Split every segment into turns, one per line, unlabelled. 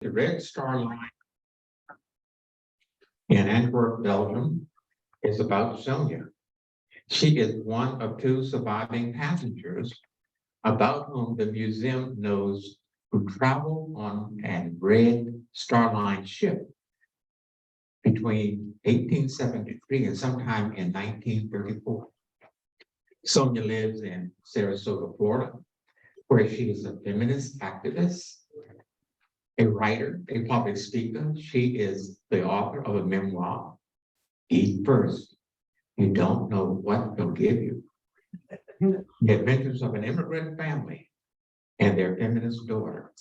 The Red Star Line in Antwerp, Belgium, is about Sonia. She is one of two surviving passengers about whom the museum knows who traveled on a Red Star Line ship between 1873 and sometime in 1934. Sonia lives in Sarasota, Florida, where she is a feminist activist, a writer, a public speaker. She is the author of a memoir, Eat First. You don't know what they'll give you. The Adventures of an Immigrant Family and Their Feminist Daughter.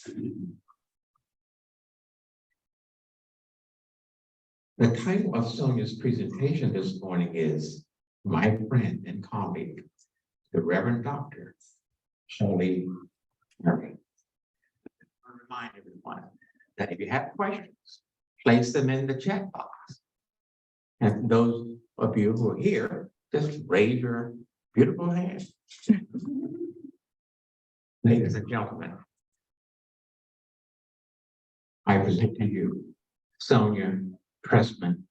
The title of Sonia's presentation this morning is My Friend and Colleague, the Reverend Dr. Shirley Murray. I remind everyone that if you have questions, place them in the chat box. And those of you who are here, just raise your beautiful hand. Ladies and gentlemen, I present to you Sonia Pressman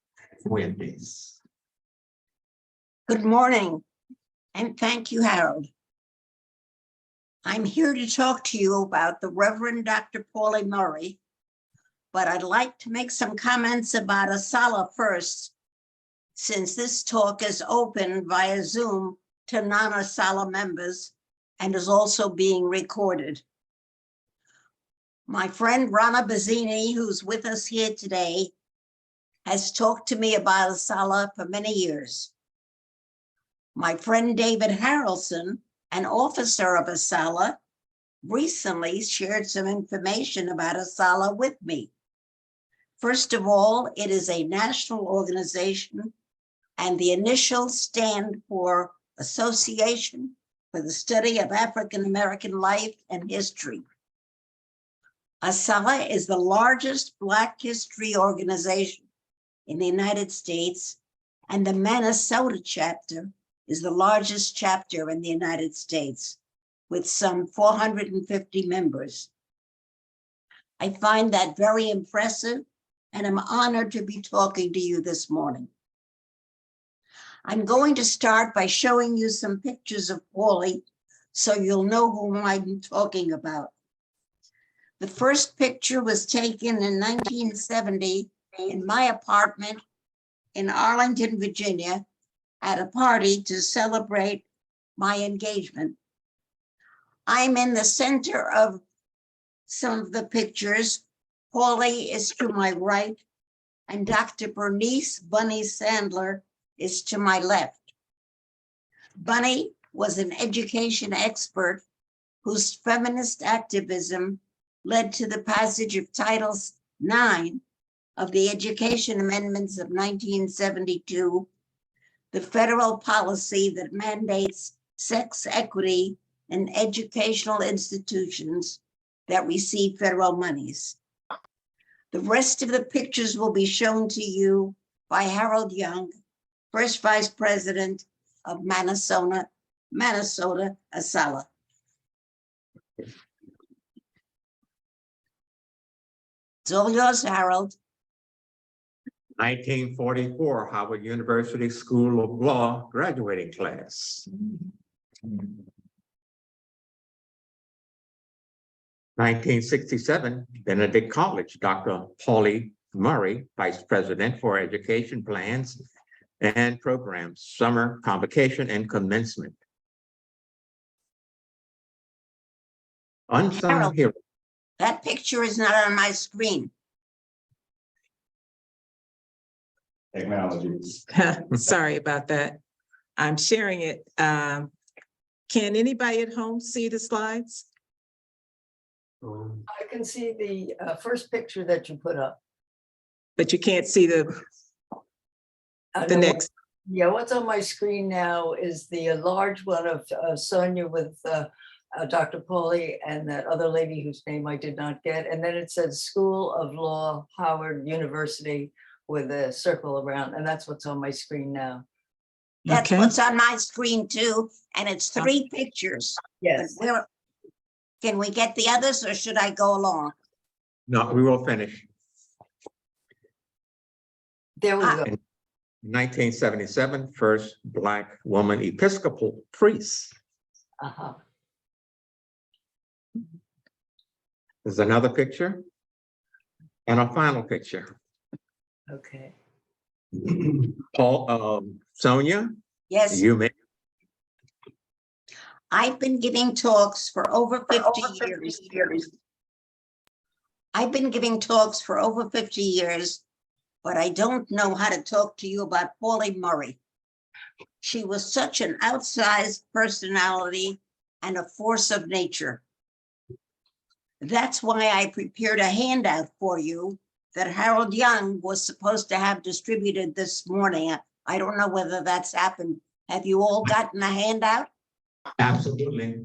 Fuentes.
Good morning, and thank you, Harold. I'm here to talk to you about the Reverend Dr. Paulie Murray, but I'd like to make some comments about Asala first, since this talk is open via Zoom to non-Asala members and is also being recorded. My friend Rana Bazzini, who's with us here today, has talked to me about Asala for many years. My friend David Harrelson, an officer of Asala, recently shared some information about Asala with me. First of all, it is a national organization, and the initials stand for Association for the Study of African American Life and History. Asala is the largest Black history organization in the United States, and the Minnesota chapter is the largest chapter in the United States, with some 450 members. I find that very impressive, and I'm honored to be talking to you this morning. I'm going to start by showing you some pictures of Paulie so you'll know whom I'm talking about. The first picture was taken in 1970 in my apartment in Arlington, Virginia, at a party to celebrate my engagement. I'm in the center of some of the pictures. Paulie is to my right, and Dr. Bernice Bunny Sandler is to my left. Bunny was an education expert whose feminist activism led to the passage of Title IX of the Education Amendments of 1972, the federal policy that mandates sex equity in educational institutions that receive federal monies. The rest of the pictures will be shown to you by Harold Young, first vice president of Minnesota, Asala. It's all yours, Harold.
1944 Howard University School of Law graduating class. 1967 Benedict College, Dr. Paulie Murray, Vice President for Education Plans and Programs, Summer Convocation and Commencement. Unsung
Harold,
hero.
that picture is not on my screen.
Technology.
Sorry about that. I'm sharing it. Can anybody at home see the slides?
I can see the first picture that you put up.
But you can't see the next.
Yeah, what's on my screen now is the large one of Sonia with Dr. Paulie and that other lady whose name I did not get. And then it says School of Law, Howard University, with a circle around, and that's what's on my screen now.
That's
Okay.
what's on my screen too, and it's 3 pictures.
Yes.
Can we get the others, or should I go along?
No, we will finish.
There we go.
1977, first Black woman Episcopal priest.
Uh-huh.
There's another picture. And a final picture.
Okay.
Sonia,
Yes,
you may.
I've been giving talks for over 50 years. I've been giving talks for over 50 years, but I don't know how to talk to you about Pauli Murray. She was such an outsized personality and a force of nature. That's why I prepared a handout for you that Harold Young was supposed to have distributed this morning. I don't know whether that's happened. Have you all gotten a handout?
Absolutely.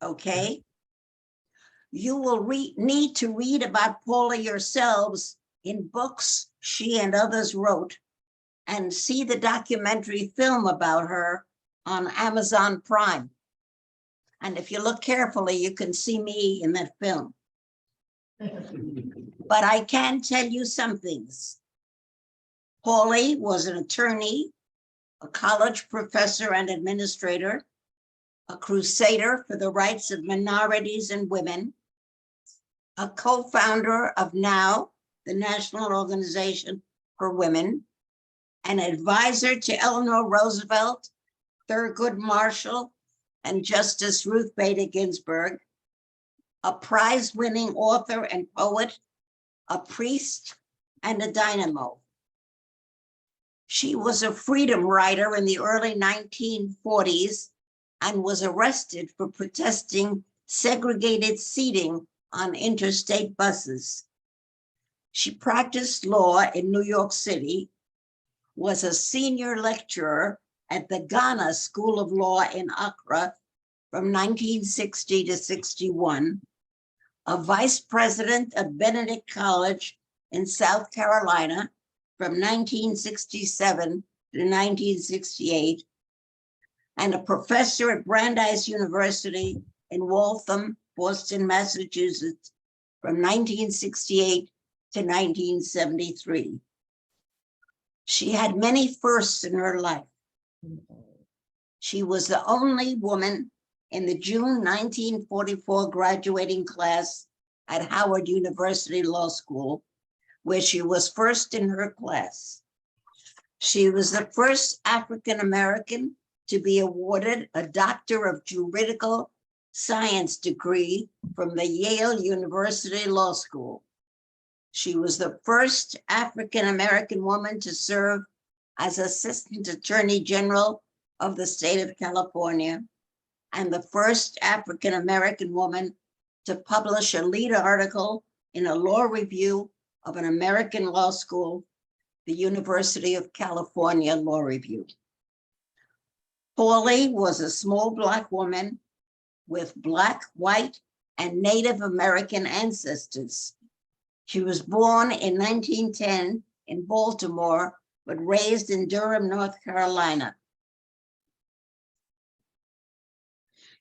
Okay. You will need to read about Paula yourselves in books she and others wrote, and see the documentary film about her on Amazon Prime. And if you look carefully, you can see me in that film. But I can tell you some things. Pauli was an attorney, a college professor and administrator, a crusader for the rights of minorities and women, a co-founder of NOW, the National Organization for Women, an advisor to Eleanor Roosevelt, Thurgood Marshall, and Justice Ruth Bader Ginsburg, a prize-winning author and poet, a priest, and a dynamo. She was a freedom rider in the early 1940s and was arrested for protesting segregated seating on interstate buses. She practiced law in New York City, was a senior lecturer at the Ghana School of Law in Accra from 1960 to 61, a vice president of Benedict College in South Carolina from 1967 to 1968, and a professor at Brandeis University in Waltham, Boston, Massachusetts from 1968 to 1973. She had many firsts in her life. She was the only woman in the June 1944 graduating class at Howard University Law School, where she was first in her class. She was the first African-American to be awarded a Doctor of Juridical Science degree from the Yale University Law School. She was the first African-American woman to serve as Assistant Attorney General of the state of California, and the first African-American woman to publish a lead article in a law review of an American law school, the University of California Law Review. Pauli was a small Black woman with Black, white, and Native American ancestors. She was born in 1910 in Baltimore, but raised in Durham, North Carolina.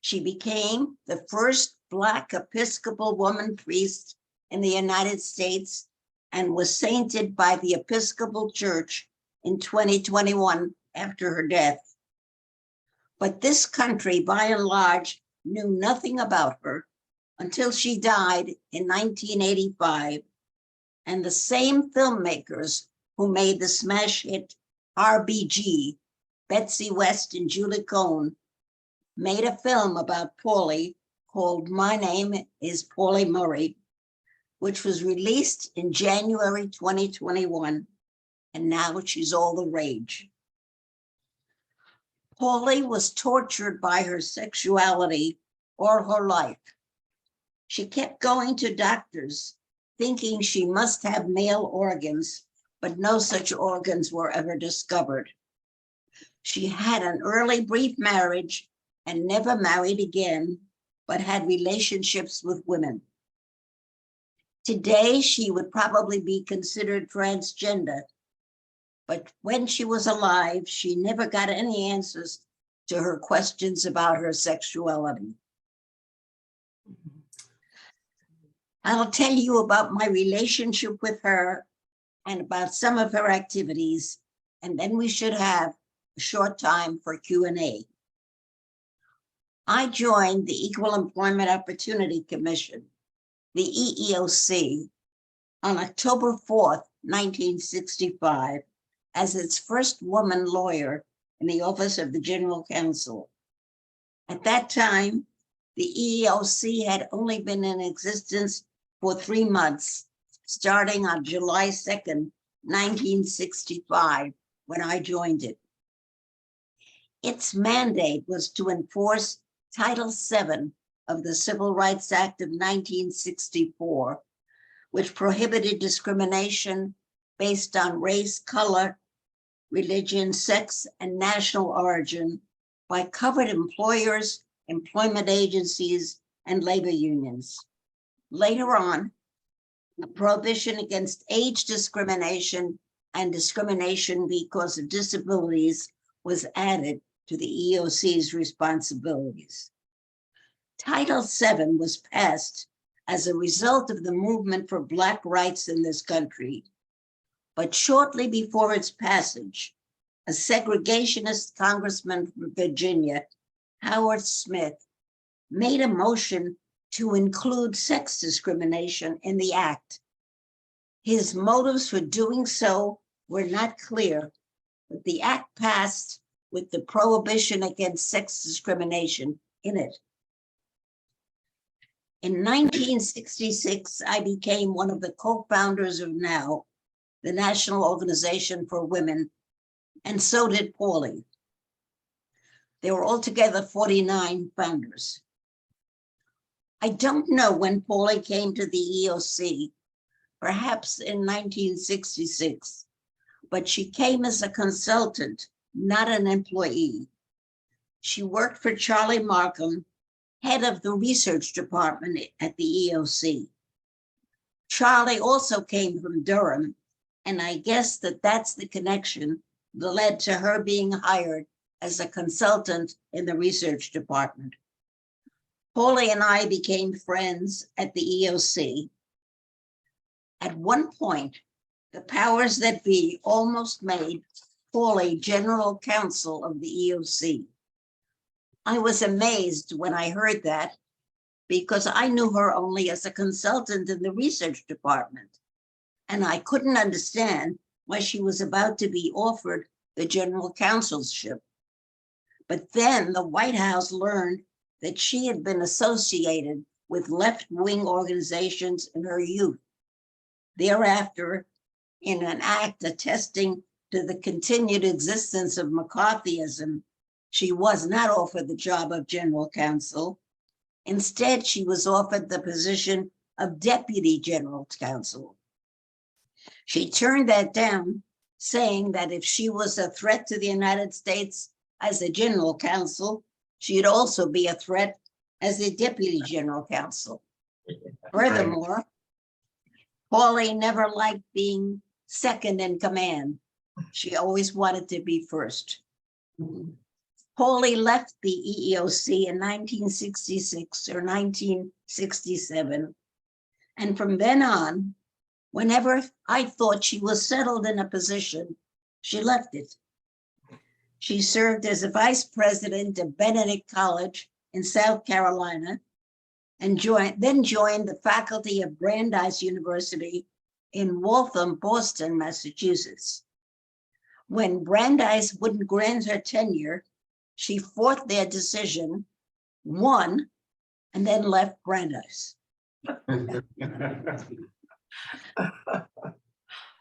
She became the first Black Episcopal woman priest in the United States and was sainted by the Episcopal Church in 2021 after her death. But this country, by and large, knew nothing about her until she died in 1985. And the same filmmakers who made the smash hit RBG, Betsy West and Julie Cohn, made a film about Pauli called My Name is Pauli Murray, which was released in January 2021, and now she's all the rage. Pauli was tortured by her sexuality all her life. She kept going to doctors, thinking she must have male organs, but no such organs were ever discovered. She had an early brief marriage and never married again, but had relationships with women. Today, she would probably be considered transgender, but when she was alive, she never got any answers to her questions about her sexuality. I'll tell you about my relationship with her and about some of her activities, and then we should have a short time for Q&A. I joined the Equal Employment Opportunity Commission, the EEOC, on October 4th, 1965, as its first woman lawyer in the Office of the General Counsel. At that time, the EEOC had only been in existence for 3 months, starting on July 2nd, 1965, when I joined it. Its mandate was to enforce Title VII of the Civil Rights Act of 1964, which prohibited discrimination based on race, color, religion, sex, and national origin by covered employers, employment agencies, and labor unions. Later on, a prohibition against age discrimination and discrimination because of disabilities was added to the EEOC's responsibilities. Title VII was passed as a result of the movement for Black rights in this country, but shortly before its passage, a segregationist congressman from Virginia, Howard Smith, made a motion to include sex discrimination in the act. His motives for doing so were not clear, but the act passed with the prohibition against sex discrimination in it. In 1966, I became one of the co-founders of NOW, the National Organization for Women, and so did Paulie. There were altogether 49 founders. I don't know when Paulie came to the EEOC, perhaps in 1966, but she came as a consultant, not an employee. She worked for Charlie Markham, head of the research department at the EEOC. Charlie also came from Durham, and I guess that's the connection that led to her being hired as a consultant in the research department. Paulie and I became friends at the EEOC. At one point, the powers that be almost made Paulie general counsel of the EEOC. I was amazed when I heard that because I knew her only as a consultant in the research department, and I couldn't understand why she was about to be offered the general counselship. But then the White House learned that she had been associated with left-wing organizations in her youth. Thereafter, in an act attesting to the continued existence of McCarthyism, she was not offered the job of general counsel. Instead, she was offered the position of deputy general counsel. She turned that down, saying that if she was a threat to the United States as a general counsel, she'd also be a threat as a deputy general counsel. Furthermore, Paulie never liked being second in command. She always wanted to be first. Paulie left the EEOC in 1966 or 1967. And from then on, whenever I thought she was settled in a position, she left it. She served as a vice president of Benedict College in South Carolina, and then joined the faculty of Brandeis University in Waltham, Boston, Massachusetts. When Brandeis wouldn't grant her tenure, she fought their decision, won, and then left Brandeis.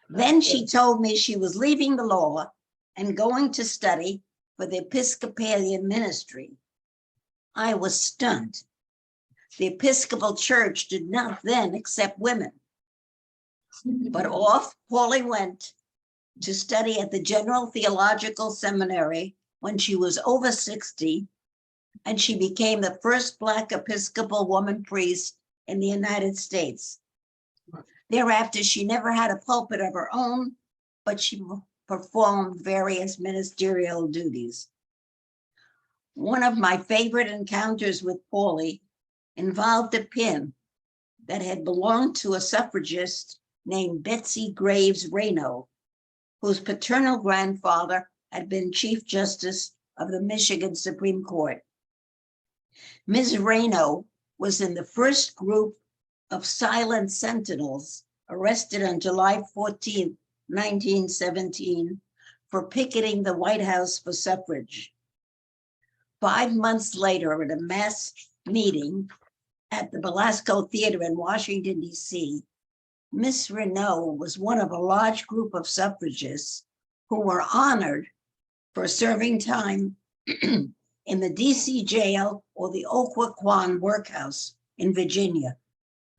Then she told me she was leaving the law and going to study for the Episcopalian ministry. I was stunned. The Episcopal Church did not then accept women. But off Paulie went to study at the General Theological Seminary when she was over 60, and she became the first Black Episcopal woman priest in the United States. Thereafter, she never had a pulpit of her own, but she performed various ministerial duties. One of my favorite encounters with Paulie involved a pin that had belonged to a suffragist named Betsy Graves Reno, whose paternal grandfather had been Chief Justice of the Michigan Supreme Court. Ms. Reno was in the first group of silent sentinels arrested on July 14, 1917, for picketing the White House for suffrage. 5 months later, at a mass meeting at the Belasco Theater in Washington, D.C., Miss Renault was one of a large group of suffragists who were honored for serving time in the D.C. jail or the Occoquan workhouse in Virginia.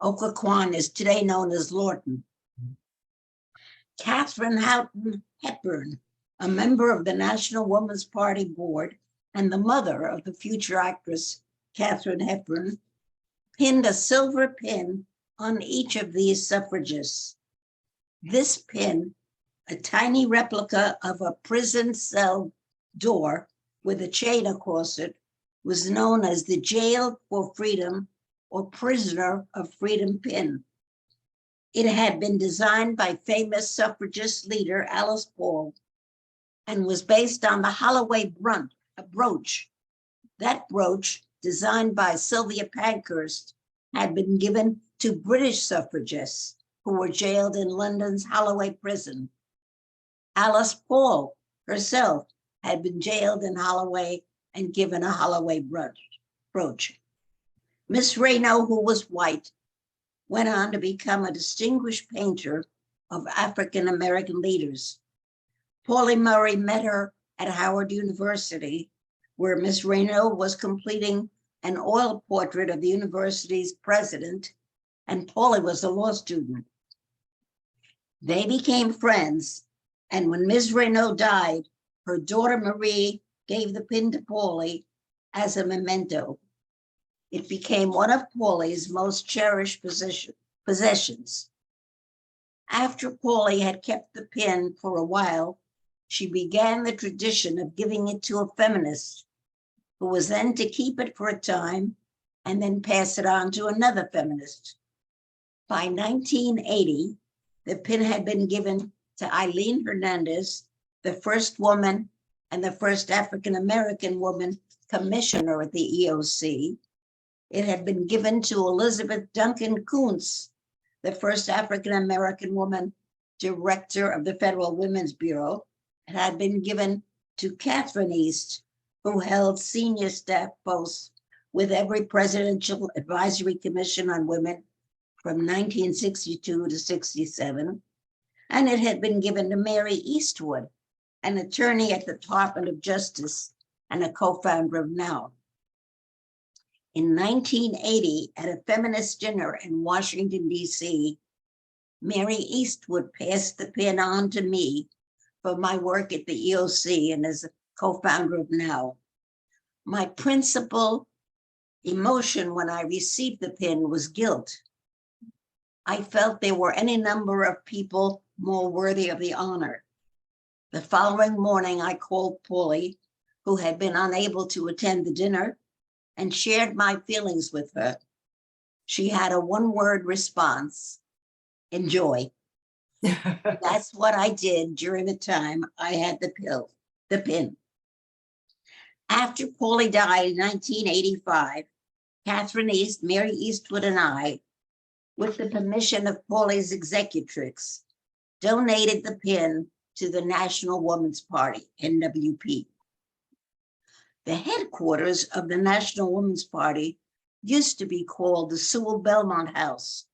Occoquan is today known as Lorton. Catherine Houghton Hepburn, a member of the National Woman's Party board and the mother of the future actress Catherine Hepburn, pinned a silver pin on each of these suffragists. This pin, a tiny replica of a prison cell door with a chain across it, was known as the Jail for Freedom or Prisoner of Freedom pin. It had been designed by famous suffragist leader Alice Paul and was based on the Holloway brooch. That brooch, designed by Sylvia Pankhurst, had been given to British suffragists who were jailed in London's Holloway prison. Alice Paul herself had been jailed in Holloway and given a Holloway brooch. Miss Reno, who was white, went on to become a distinguished painter of African-American leaders. Pauli Murray met her at Howard University, where Miss Reno was completing an oil portrait of the university's president, and Pauli was a law student. They became friends, and when Ms. Reno died, her daughter Marie gave the pin to Pauli as a memento. It became one of Pauli's most cherished possessions. After Pauli had kept the pin for a while, she began the tradition of giving it to a feminist, who was then to keep it for a time and then pass it on to another feminist. By 1980, the pin had been given to Eileen Hernandez, the first woman and the first African-American woman commissioner at the EOC. It had been given to Elizabeth Duncan Kuntz, the first African-American woman director of the Federal Women's Bureau. It had been given to Catherine East, who held senior staff posts with every Presidential Advisory Commission on Women from 1962 to 67. And it had been given to Mary Eastwood, an attorney at the Department of Justice and a co-founder of NOW. In 1980, at a feminist dinner in Washington, D.C., Mary Eastwood passed the pin on to me for my work at the EOC and as a co-founder of NOW. My principal emotion when I received the pin was guilt. I felt there were any number of people more worthy of the honor. The following morning, I called Pauli, who had been unable to attend the dinner, and shared my feelings with her. She had a one-word response: enjoy. That's what I did during the time I had the pin. After Pauli died in 1985, Catherine East, Mary Eastwood, and I, with the permission of Pauli's executrix, donated the pin to the National Woman's Party, NWP. The headquarters of the National Woman's Party used to be called the Sewell Belmont House,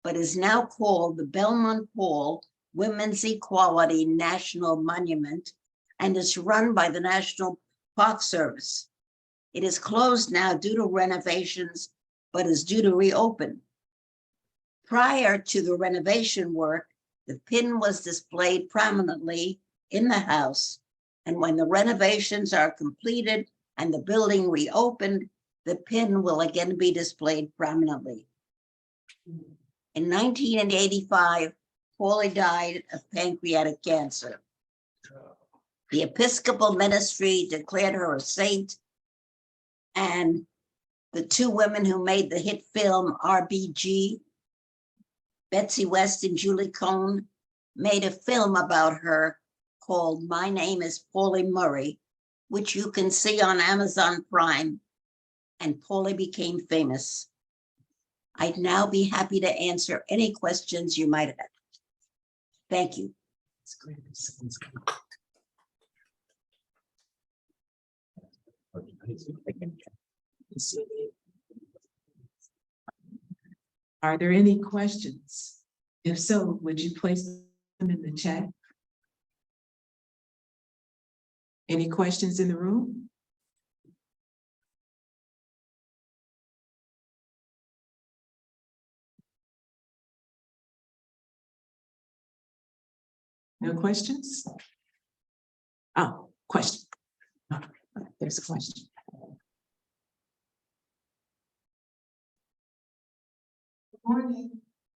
but is now called the Belmont Hall Women's Equality National Monument and is run by the National Park Service. It is closed now due to renovations, but is due to reopen. Prior to the renovation work, the pin was displayed prominently in the house, and when the renovations are completed and the building reopened, the pin will again be displayed prominently. In 1985, Pauli died of pancreatic cancer. The Episcopal ministry declared her a saint, and the two women who made the hit film RBG, Betsy West and Julie Cohn, made a film about her called My Name is Paulie Murray, which you can see on Amazon Prime, and Paulie became famous. I'd now be happy to answer any questions you might have. Thank you.
Are there any questions? If so, would you place them in the chat? Any questions in the room? No questions? Oh, question. Oh, there's a question.
Good morning.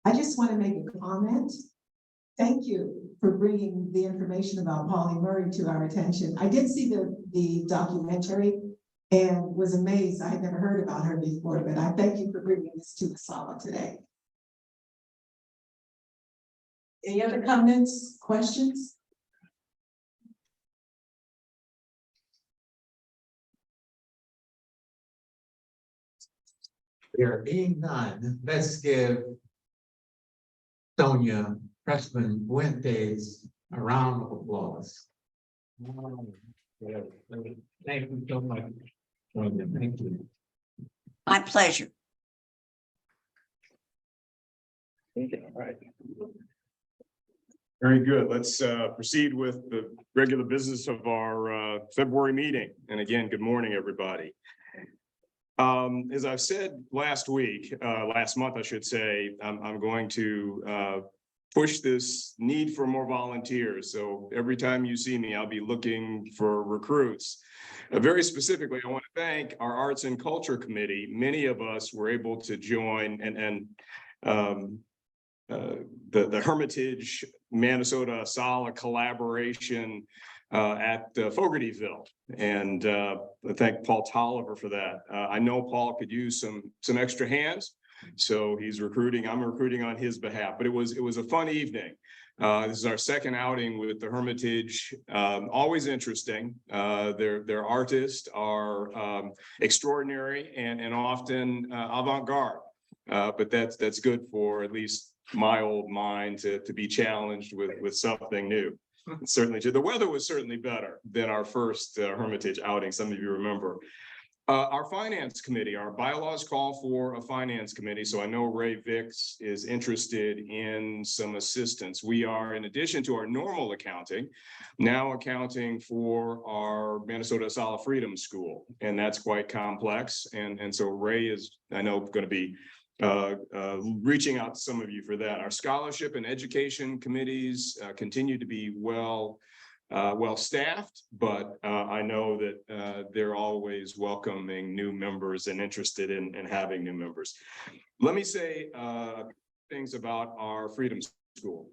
I just want to make a comment. Thank you for bringing the information about Paulie Murray to our attention. I did see the documentary and was amazed. I had never heard about her before, but I thank you for bringing this to the sala today.
Any other comments, questions?
There being none, let's give Sonia Pressman Fuentes a round of applause. Thank you so much. Sonia. Thank you.
My pleasure.
All right. Very good. Let's proceed with the regular business of our February meeting. And again, good morning, everybody. As I've said last month, I should say, I'm going to push this need for more volunteers. So every time you see me, I'll be looking for recruits. Very specifically, I want to thank our Arts and Culture Committee. Many of us were able to join the Hermitage Minnesota Sala collaboration at Fogartyville, and I thank Paul Tolliver for that. I know Paul could use some extra hands, so he's recruiting. I'm recruiting on his behalf. But it was a fun evening. This is our second outing with the Hermitage. Always interesting. Their artists are extraordinary and often avant-garde. But that's good for at least my old mind to be challenged with something new. Certainly, the weather was certainly better than our first Hermitage outing. Some of you remember. Our finance committee, our bylaws call for a finance committee. So I know Ray Vicks is interested in some assistance. We are, in addition to our normal accounting, now accounting for our Minnesota Sala Freedom School. And that's quite complex. And so Ray is, I know, going to be reaching out to some of you for that. Our scholarship and education committees continue to be well staffed, but I know that they're always welcoming new members and interested in having new members. Let me say things about our Freedom School.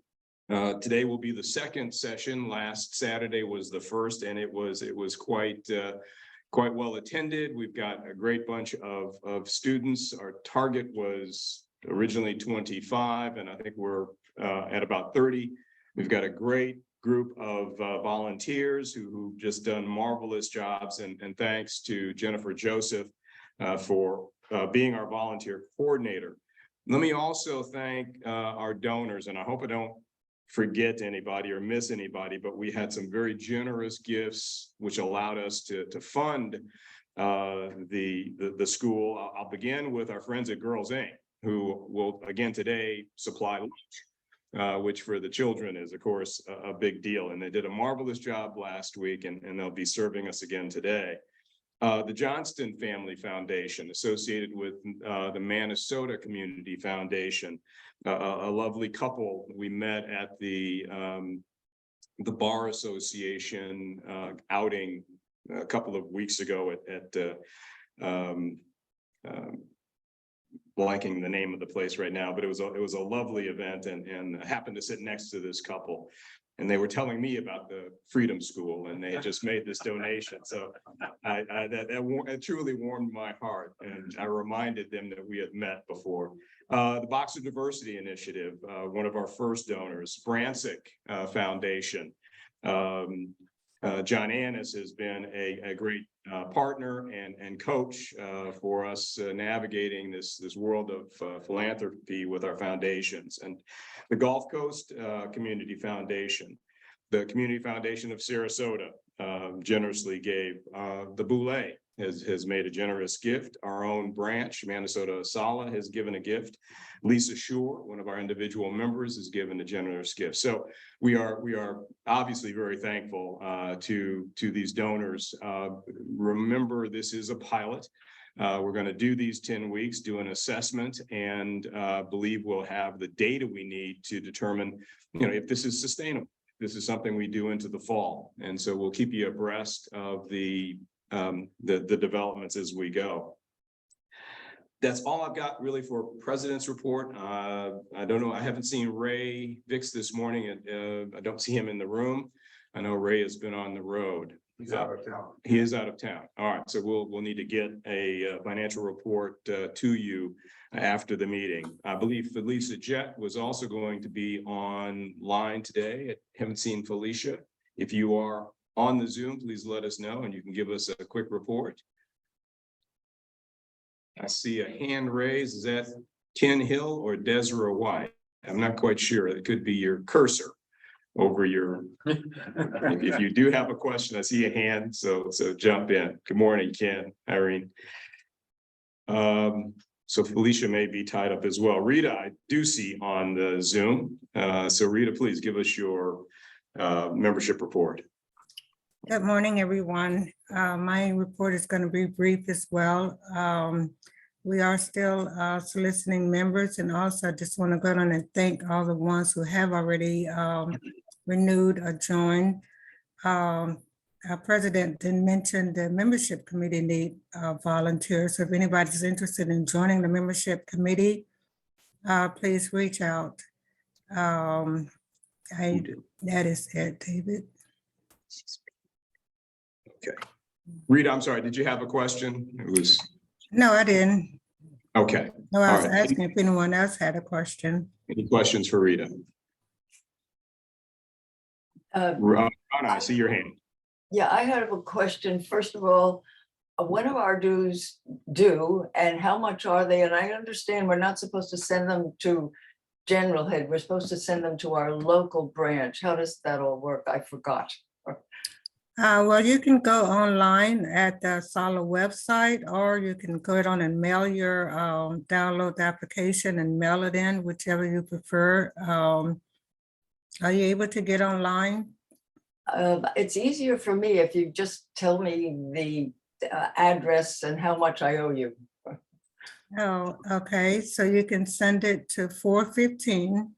Today will be the second session. Last Saturday was the first, and it was quite well attended. We've got a great bunch of students. Our target was originally 25, and I think we're at about 30. We've got a great group of volunteers who've just done marvelous jobs, and thanks to Jennifer Joseph for being our volunteer coordinator. Let me also thank our donors, and I hope I don't forget anybody or miss anybody, but we had some very generous gifts which allowed us to fund the school. I'll begin with our friends at Girls Inc., who will again today supply lunch, which for the children is of course a big deal, and they did a marvelous job last week, and they'll be serving us again today. The Johnston Family Foundation, associated with the Minnesota Community Foundation, a lovely couple we met at the Bar Association outing a couple of weeks ago at blanking the name of the place right now, but it was a lovely event, and I happened to sit next to this couple. And they were telling me about the Freedom School, and they had just made this donation. So that truly warmed my heart, and I reminded them that we had met before. The Boxer Diversity Initiative, one of our first donors, Bransick Foundation. John Annis has been a great partner and coach for us navigating this world of philanthropy with our foundations. And the Gulf Coast Community Foundation, the Community Foundation of Sarasota generously gave. The Boulay has made a generous gift. Our own branch, Minnesota Sala, has given a gift. Lisa Shore, one of our individual members, has given a generous gift. So we are obviously very thankful to these donors. Remember, this is a pilot. We're going to do these 10 weeks, do an assessment, and believe we'll have the data we need to determine, if this is sustainable. This is something we do into the fall, and so we'll keep you abreast of the developments as we go. That's all I've got really for President's report. I don't know. I haven't seen Ray Vicks this morning, and I don't see him in the room. I know Ray has been on the road.
He's out of town.
He is out of town. All right, so we'll need to get a financial report to you after the meeting. I believe Felicia Jett was also going to be online today. I haven't seen Felicia. If you are on the Zoom, please let us know, and you can give us a quick report. I see a hand raised. Is that Ken Hill or Desra White? I'm not quite sure. It could be your cursor over your, if you do have a question, I see a hand, so jump in. Good morning, Ken, Irene. So Felicia may be tied up as well. Rita, I do see on the Zoom. So Rita, please give us your membership report.
Good morning, everyone. My report is going to be brief as well. We are still soliciting members, and also I just want to go on and thank all the ones who have already renewed or joined. Our president didn't mention the membership committee need volunteers. So if anybody's interested in joining the membership committee, please reach out. That is it, David.
Okay. Rita, I'm sorry, did you have a question? It was.
No, I didn't.
Okay.
No, I was
All right.
asking if anyone else had a question.
Any questions for Rita? Rana, I see your hand.
Yeah, I have a question. First of all, when are our dues due and how much are they? And I understand we're not supposed to send them to General Head. We're supposed to send them to our local branch. How does that all work? I forgot.
Well, you can go online at the SALA website, or you can go on and mail your, download the application and mail it in, whichever you prefer. Are you able to get online?
It's easier for me if you just tell me the address and how much I owe you.
Oh, okay, so you can send it to 415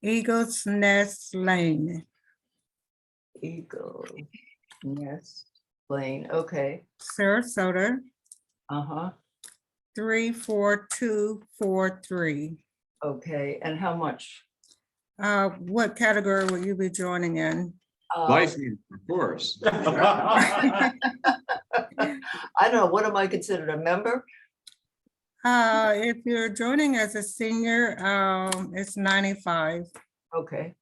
Eagles Nest Lane.
Eagle Nest Lane, okay.
Sarasota, 34243.
Okay, and how much?
What category will you be joining in?
Life, of course.
I don't know, what am I considered, a member?
If you're joining as a senior, it's 95.
Okay.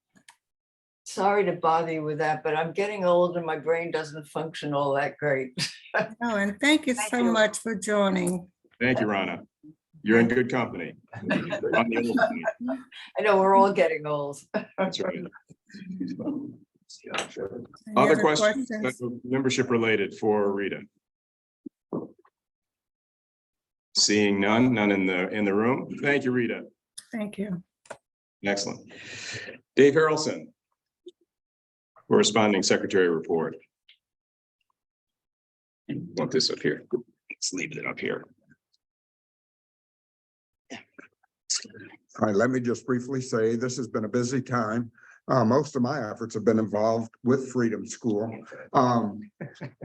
Sorry to bother you with that, but I'm getting old and my brain doesn't function all that great.
Oh, and thank you so much for joining.
Thank you, Rana. You're in good company.
I know we're all getting old.
That's right.
Any
Other questions, membership related for Rita? Seeing none in the room. Thank you, Rita.
Thank you.
Excellent. Dave Harrelson. Corresponding secretary report. Want this up here? Let's leave it up here.
All right, let me just briefly say this has been a busy time. Most of my efforts have been involved with Freedom School.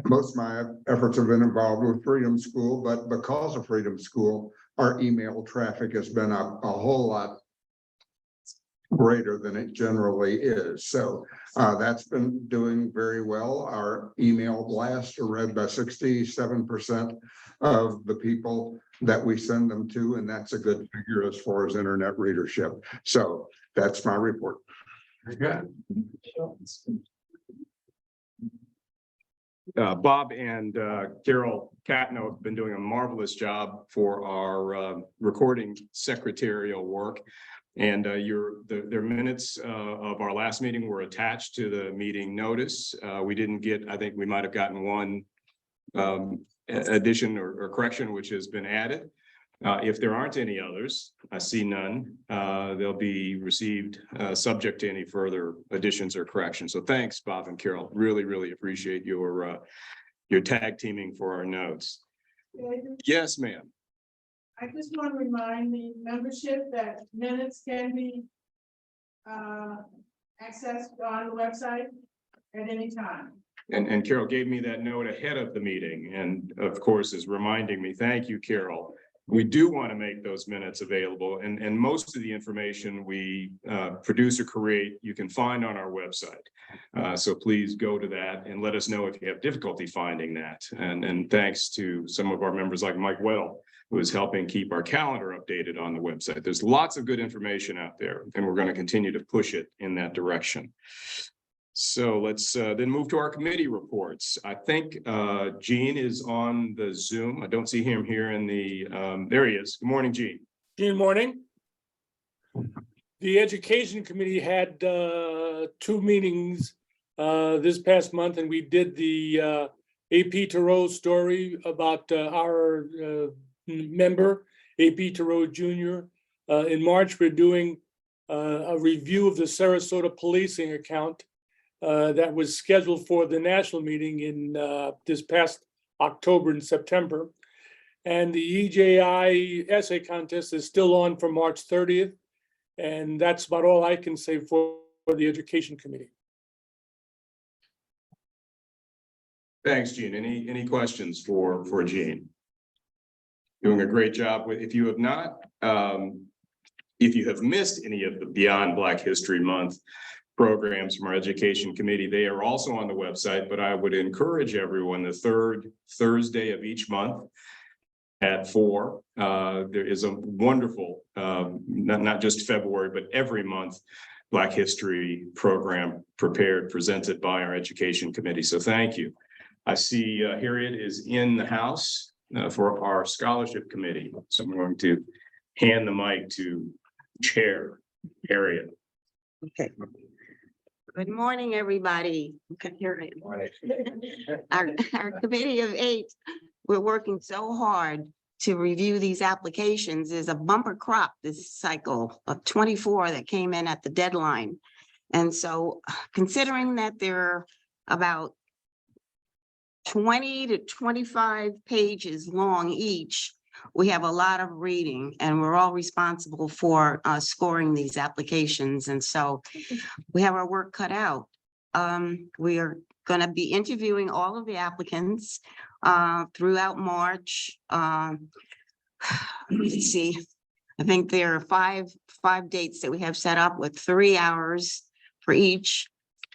Most of my efforts have been involved with Freedom School, but because of Freedom School, our email traffic has been a whole lot greater than it generally is. So that's been doing very well. Our email blasts are read by 67% of the people that we send them to, and that's a good figure as far as internet readership. So that's my report.
Very good.
Bob and Carol Catno have been doing a marvelous job for our recording secretarial work. And their minutes of our last meeting were attached to the meeting notice. We didn't get, I think we might have gotten one addition or correction, which has been added. If there aren't any others, I see none, they'll be received subject to any further additions or corrections. So thanks, Bob and Carol. Really, really appreciate your tag teaming for our notes. Yes, ma'am.
I just want to remind the membership that minutes can be accessed on the website at any time.
And Carol gave me that note ahead of the meeting and of course is reminding me, thank you, Carol. We do want to make those minutes available and most of the information we produce or create, you can find on our website. So please go to that and let us know if you have difficulty finding that. And thanks to some of our members like Mike Weddle, who is helping keep our calendar updated on the website. There's lots of good information out there and we're going to continue to push it in that direction. So let's then move to our committee reports. I think Gene is on the Zoom. I don't see him here in the, there he is. Good morning, Gene.
Good morning. The Education Committee had 2 meetings this past month, and we did the AP Thoreau story about our member, AP Thoreau Jr. In March, we're doing a review of the Sarasota policing account that was scheduled for the national meeting in this past October and September. And the EJI essay contest is still on for March 30th. And that's about all I can say for the Education Committee.
Thanks, Gene. Any questions for Gene? Doing a great job with, if you have not, if you have missed any of the Beyond Black History Month programs from our Education Committee, they are also on the website, but I would encourage everyone the 3rd Thursday of each month at 4. There is a wonderful, not just February, but every month, Black History program presented by our Education Committee. So thank you. I see Harriet is in the house for our Scholarship Committee. So I'm going to hand the mic to Chair Harriet.
Okay. Good morning, everybody. Our committee of 8, we're working so hard to review these applications. There's a bumper crop this cycle of 24 that came in at the deadline. And so considering that they're about 20 to 25 pages long each, we have a lot of reading and we're all responsible for scoring these applications. And so we have our work cut out. We are going to be interviewing all of the applicants throughout March. Let's see, I think there are five dates that we have set up with 3 hours for each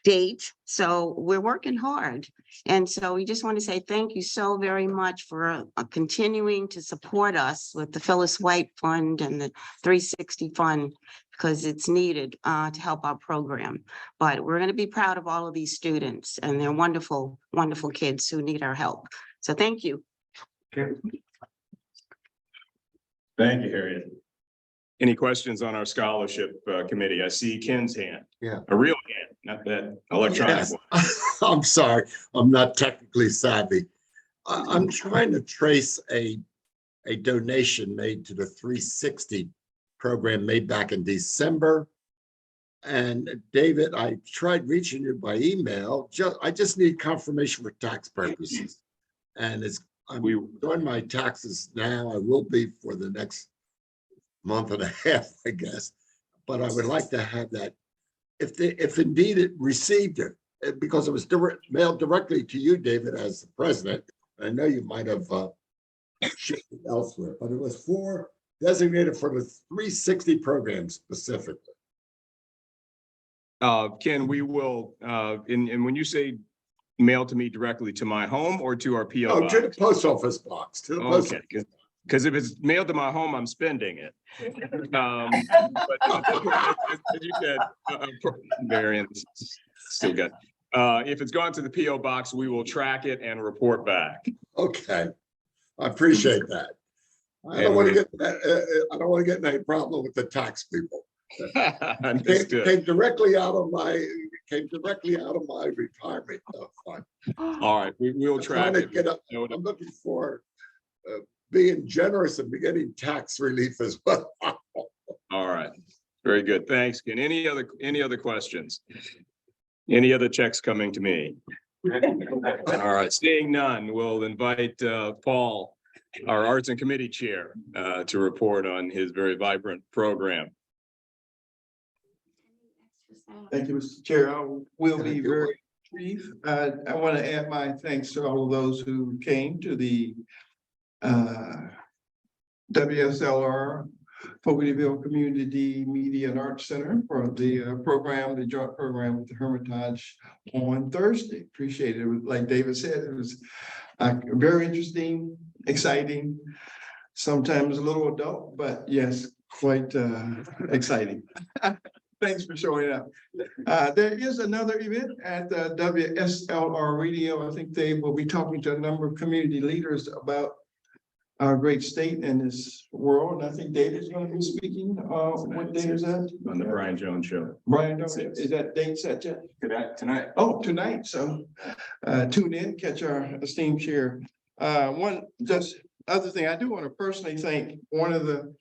date. So we're working hard. And so we just want to say thank you so very much for continuing to support us with the Phyllis White Fund and the 360 Fund, because it's needed to help our program. But we're going to be proud of all of these students, and they're wonderful, wonderful kids who need our help. So thank you.
Okay. Thank you, Harriet. Any questions on our Scholarship Committee? I see Ken's hand.
Yeah.
A real hand, not that electronic
Yes.
one.
I'm sorry, I'm not technically savvy. I'm trying to trace a donation made to the 360 program made back in December. And David, I tried reaching you by email. I just need confirmation for tax purposes. And I'm doing my taxes now. I will be for the next month and a half, I guess. But I would like to have that if indeed it received it, because it was mailed directly to you, David, as the president. I know you might have shipped it elsewhere, but it was designated for the 360 program specifically.
Ken, we will, and when you say mail to me directly to my home or to our PO
Oh,
box?
to the post office box, to the post.
Okay, because if it's mailed to my home, I'm spending it. But as you said, Marion, still good. If it's gone to the PO box, we will track it and report back.
Okay, I appreciate that. I don't want to get I don't want to get in any problem with the tax people. Came directly out of my retirement. Oh, fine.
All right, we will track it.
I'm looking for being generous and getting tax relief as well.
All right, very good. Thanks, Ken. Any other questions? Any other checks coming to me? All right, seeing none, we'll invite Paul, our Arts and Committee Chair, to report on his very vibrant program.
Thank you, Mr. Chair. I will be very brief. I want to add my thanks to all of those who came to the WSLR Fogartyville Community Media and Arts Center for the program, the joint program with the Hermitage on Thursday. Appreciate it. Like David said, it was very interesting, exciting, sometimes a little adult, but yes, quite exciting. Thanks for showing up. There is another event at the WSLR Radio. I think they will be talking to a number of community leaders about our great state and this world. And I think David's going to be speaking. What day is that?
On the Brian Jones Show.
Brian Jones, is that date set yet?
Tonight.
Oh, tonight. So tune in, catch our esteemed chair. One just other thing, I do want to personally thank one of the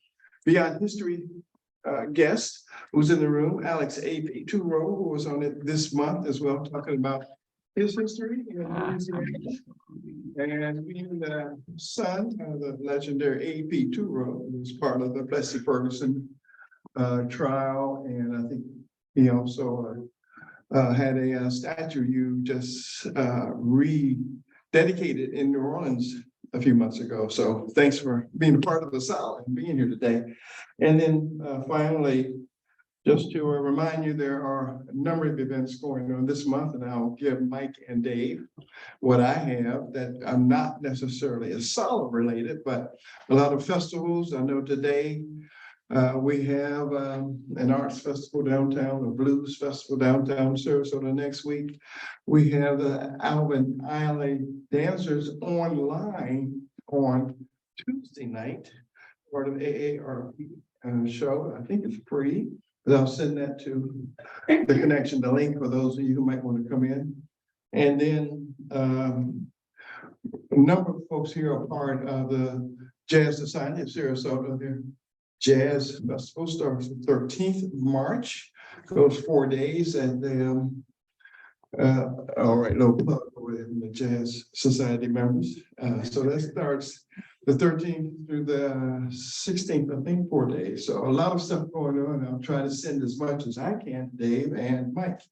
Beyond History guest who's in the room, Alex A.P. Turo, who was on it this month as well, talking about his history in Louisiana. And being the son of the legendary A.P. Turo, who was part of the Plessy Ferguson trial. And I think he also had a statue you just rededicated in New Orleans a few months ago. So thanks for being a part of the South and being here today. And then finally, just to remind you, there are a number of events going on this month, and I'll give Mike and Dave what I have that are not necessarily as solid related, but a lot of festivals. I know today we have an arts festival downtown, a blues festival downtown Sarasota. Next week, we have the Alvin Ailey Dancers online on Tuesday night, part of AARP show. I think it's free, but I'll send that to the connection, the link for those of you who might want to come in. And then a number of folks here are part of the Jazz Society of Sarasota. Their Jazz Festival starts the 13th of March, goes 4 days, and then all right, no plug with the Jazz Society members. So that starts the 13th through the 16th, I think 4 days. So a lot of stuff going on. I'll try to send as much as I can, Dave and Mike,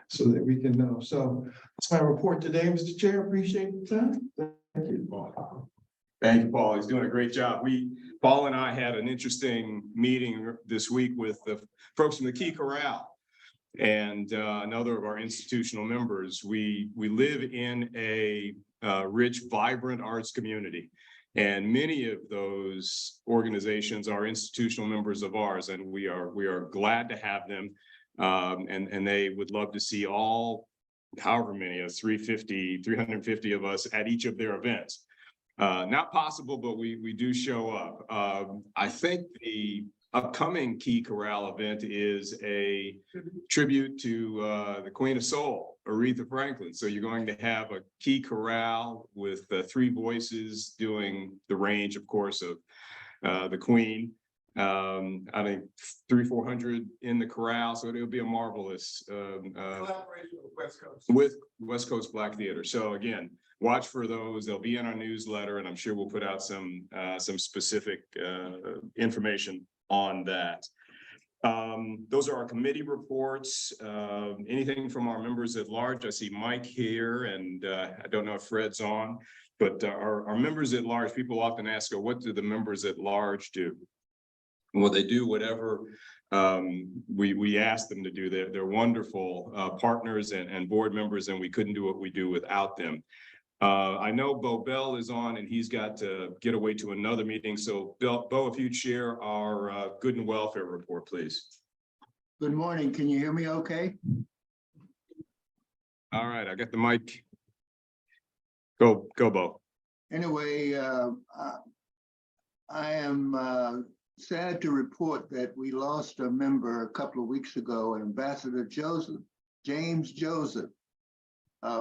so that we can know. So that's my report today, Mr. Chair. Appreciate the time. Thank you, Paul.
Thank you, Paul. He's doing a great job. Paul and I had an interesting meeting this week with the folks from the Key Corral and another of our institutional members. We live in a rich, vibrant arts community. And many of those organizations are institutional members of ours, and we are glad to have them. And they would love to see all, however many, 350 of us at each of their events. Not possible, but we do show up. I think the upcoming Key Corral event is a tribute to the Queen of Soul, Aretha Franklin. So you're going to have a Key Corral with 3 voices doing the range, of course, of the Queen. I think 300-400 in the corral, so it'll be a marvelous collaboration with West Coast Black Theater. So again, watch for those. They'll be in our newsletter, and I'm sure we'll put out some specific information on that. Those are our committee reports. Anything from our members at large? I see Mike here, and I don't know if Fred's on, but our members at large, people often ask, what do the members at large do? Well, they do whatever we ask them to do. They're wonderful partners and board members, and we couldn't do what we do without them. I know Bo Bell is on, and he's got to get away to another meeting. So Bo, if you'd share our good and welfare report, please.
Good morning. Can you hear me okay?
All right, I got the mic. Go, Bo.
Anyway, I am sad to report that we lost a member a couple of weeks ago, Ambassador James Joseph.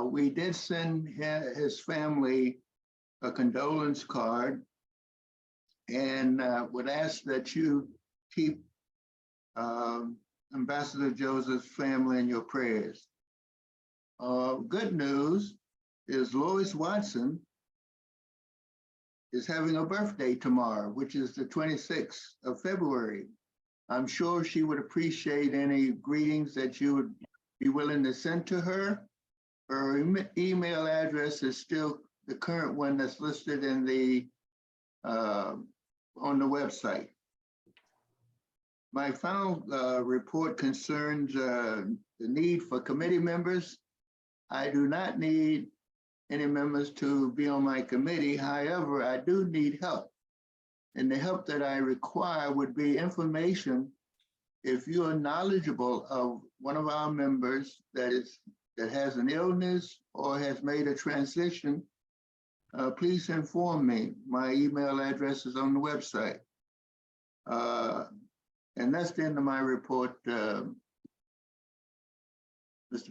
We did send his family a condolence card and would ask that you keep Ambassador Joseph's family in your prayers. Good news is Lois Watson is having a birthday tomorrow, which is the 26th of February. I'm sure she would appreciate any greetings that you would be willing to send to her. Her email address is still the current one that's listed in the on the website. My final report concerns the need for committee members. I do not need any members to be on my committee. However, I do need help. And the help that I require would be information. If you are knowledgeable of one of our members that has an illness or has made a transition, please inform me. My email address is on the website. And that's the end of my report, Mr.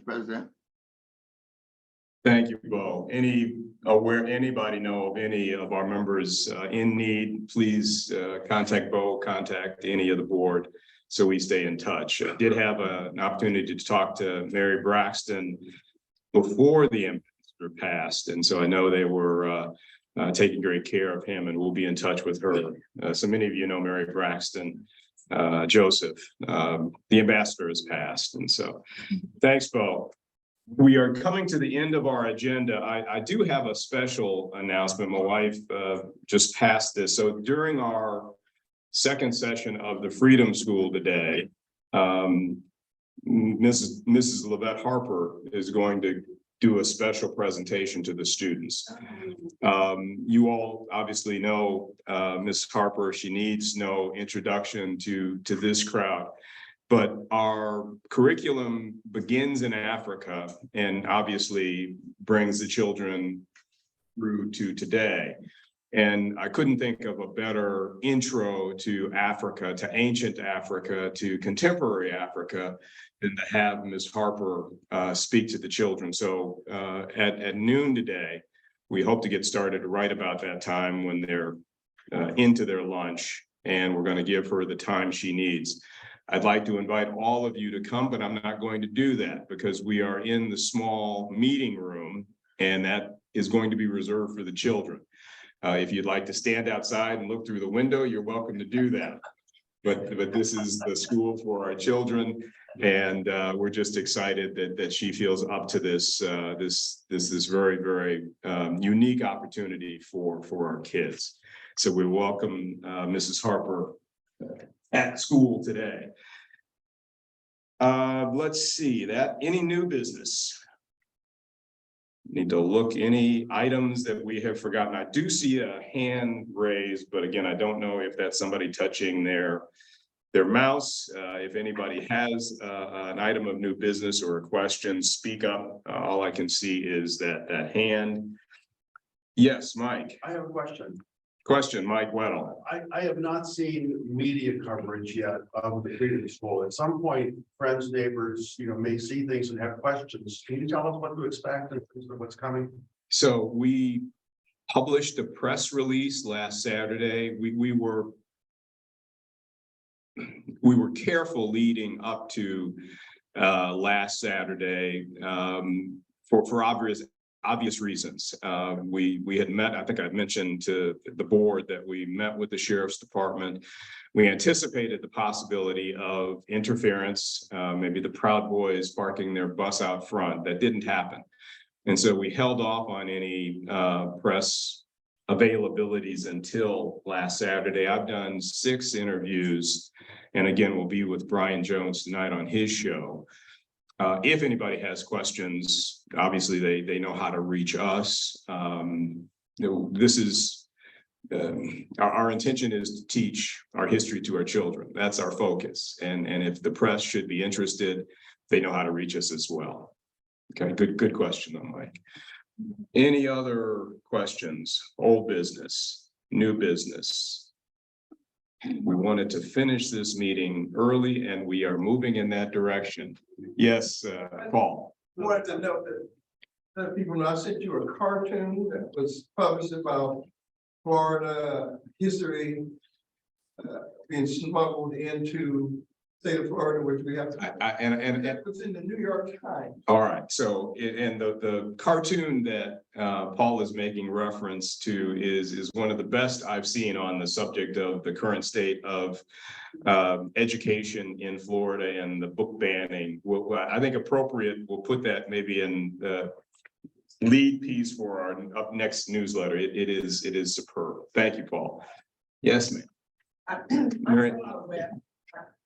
President.
Thank you, Bo. Anybody know of any of our members in need, please contact Bo, contact any of the board so we stay in touch. I did have an opportunity to talk to Mary Braxton before the ambassador passed, and so I know they were taking great care of him, and we'll be in touch with her. So many of you know Mary Braxton Joseph. The ambassador has passed, and so thanks, Bo. We are coming to the end of our agenda. I do have a special announcement. My wife just passed this. So during our second session of the Freedom School today, Mrs. Levette Harper is going to do a special presentation to the students. You all obviously know Ms. Harper. She needs no introduction to this crowd. But our curriculum begins in Africa and obviously brings the children through to today. And I couldn't think of a better intro to Africa, to ancient Africa, to contemporary Africa, than to have Ms. Harper speak to the children. So at noon today, we hope to get started right about that time when they're into their lunch, and we're going to give her the time she needs. I'd like to invite all of you to come, but I'm not going to do that because we are in the small meeting room, and that is going to be reserved for the children. If you'd like to stand outside and look through the window, you're welcome to do that. But this is the school for our children, and we're just excited that she feels up to this very, very unique opportunity for our kids. So we welcome Mrs. Harper at school today. Let's see any new business. Need to look any items that we have forgotten. I do see a hand raised, but again, I don't know if that's somebody touching their mouse. If anybody has an item of new business or a question, speak up. All I can see is that hand. Yes, Mike.
I have a question.
Mike Weddle.
I have not seen media coverage yet of the Freedom School. At some point, friends, neighbors, may see things and have questions. Can you tell us what to expect in terms of what's coming?
So we published a press release last Saturday. We were careful leading up to last Saturday for obvious obvious reasons. We had met, I think I mentioned to the board that we met with the sheriff's department. We anticipated the possibility of interference, maybe the Proud Boys parking their bus out front. That didn't happen. And so we held off on any press availabilities until last Saturday. I've done 6 interviews, and again, we'll be with Brian Jones tonight on his show. If anybody has questions, obviously they know how to reach us. This is our intention is to teach our history to our children. That's our focus. And if the press should be interested, they know how to reach us as well. Okay, good question though, Mike. Any other questions? Old business, new business? We wanted to finish this meeting early and we are moving in that direction. Yes, Paul.
I wanted to note that people know I sent you a cartoon that was published about Florida history being smuggled into state of Florida, which we have to. That was in the New York Times.
All right, so and the cartoon that Paul is making reference to is one of the best I've seen on the subject of the current state of education in Florida and the book banning. I think appropriate, we'll put that maybe in the lead piece for our up next newsletter. It is superb. Thank you, Paul. Yes, ma'am.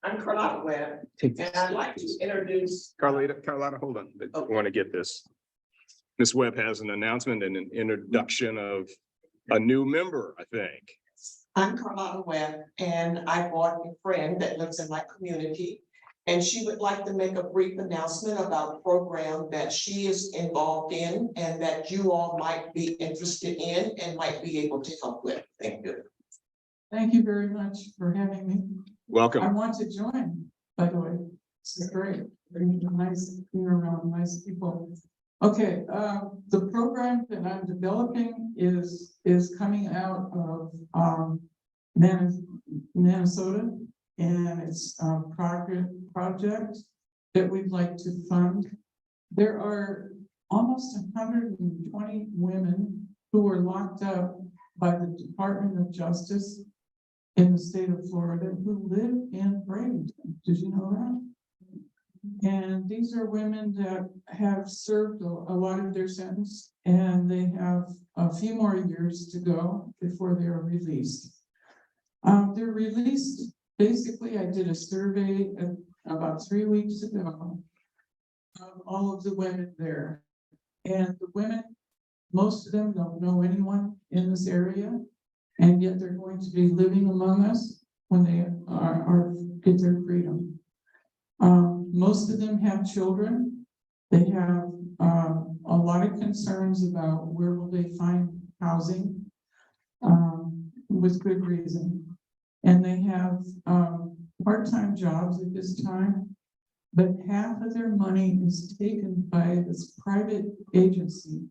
I'm Carlotta Webb, and I'd like to introduce.
Carlotta, hold on. I want to get this. Ms. Webb has an announcement and an introduction of a new member, I think.
I'm Carlotta Webb, and I brought a friend that lives in my community, and she would like to make a brief announcement about a program that she is involved in and that you all might be interested in and might be able to help with. Thank you.
Thank you very much for having me.
Welcome.
I want to join, by the way. This is great. Nice being around nice people. Okay, the program that I'm developing is coming out of Minnesota, and it's a project that we'd like to fund. There are almost 120 women who were locked up by the Department of Justice in the state of Florida who live in Bradenton. Did you know that? And these are women that have served a lot of their sentence, and they have a few more years to go before they are released. They're released, basically, I did a survey about 3 weeks ago of all of the women there. And the women, most of them don't know anyone in this area, and yet they're going to be living among us when they get their freedom. Most of them have children. They have a lot of concerns about where will they find housing, with good reason. And they have part-time jobs at this time, but half of their money is taken by this private agency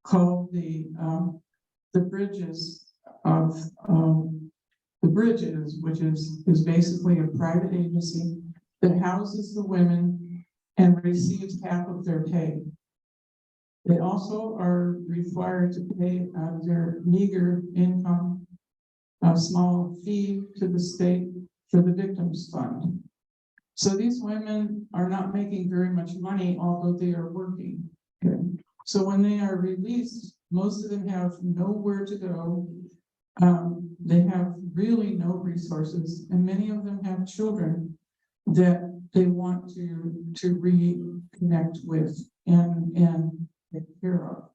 called the Bridges of the Bridges, which is basically a private agency that houses the women and receives half of their pay. They also are required to pay out of their meager income a small fee to the state for the victims fund. So these women are not making very much money, although they are working. Okay. So when they are released, most of them have nowhere to go. They have really no resources, and many of them have children that they want to reconnect with and take care of.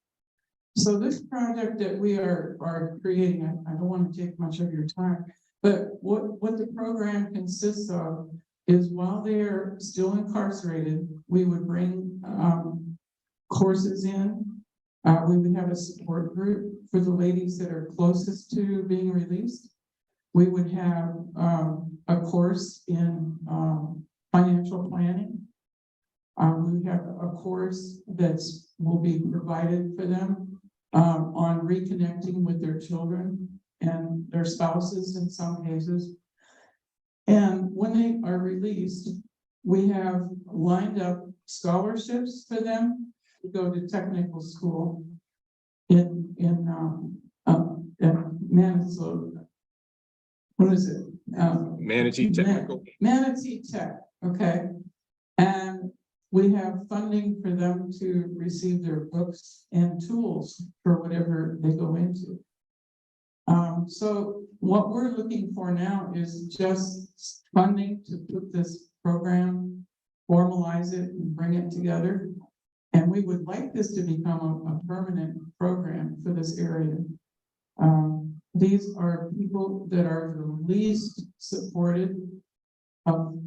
So this project that we are creating, I don't want to take much of your time, but what the program consists of is while they're still incarcerated, we would bring courses in. We would have a support group for the ladies that are closest to being released. We would have a course in financial planning. We would have a course that will be provided for them on reconnecting with their children and their spouses in some cases. And when they are released, we have lined up scholarships for them to go to technical school. Manitoba. What is it?
Manatee Technical.
Manatee Tech, okay. And we have funding for them to receive their books and tools for whatever they go into. So what we're looking for now is just funding to put this program, formalize it and bring it together. And we would like this to become a permanent program for this area. These are people that are the least supported of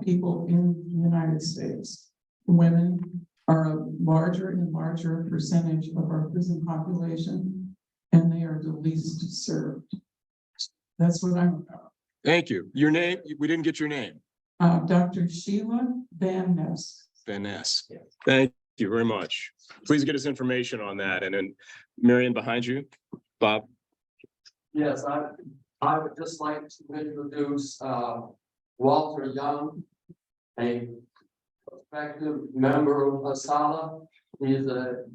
people in the United States. Women are a larger and larger percentage of our prison population, and they are the least served. That's what I'm about.
Thank you. Your name, we didn't get your name.
Dr. Sheila Van Ness.
Van Ness. Thank you very much. Please get us information on that. And then Marion behind you, Bob.
Yes, I would just like to introduce Walter Young, a prospective member of ASALA. He's the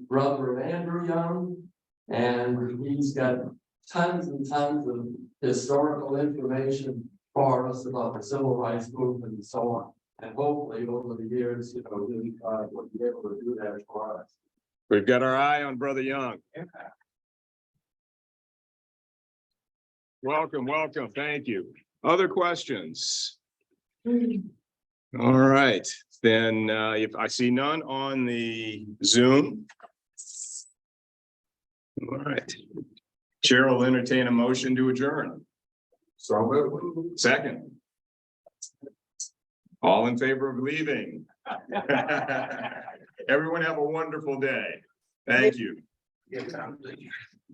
brother of Andrew Young, and he's got tons and tons of historical information for us about the civil rights movement and so on. And hopefully over the years, we'll be able to do that for us.
We've got our eye on Brother Young. Welcome, welcome. Thank you. Other questions? All right, then if I see none on the Zoom. All right. Chair will entertain a motion to adjourn. So second. All in favor of leaving? Everyone have a wonderful day. Thank you.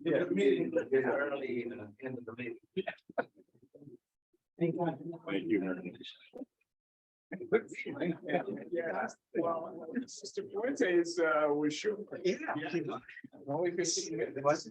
Yeah, meeting early in the end of the meeting.
Thank you very much. Yeah, well, Sister Fuentes was sure. Yeah. Only 15 minutes.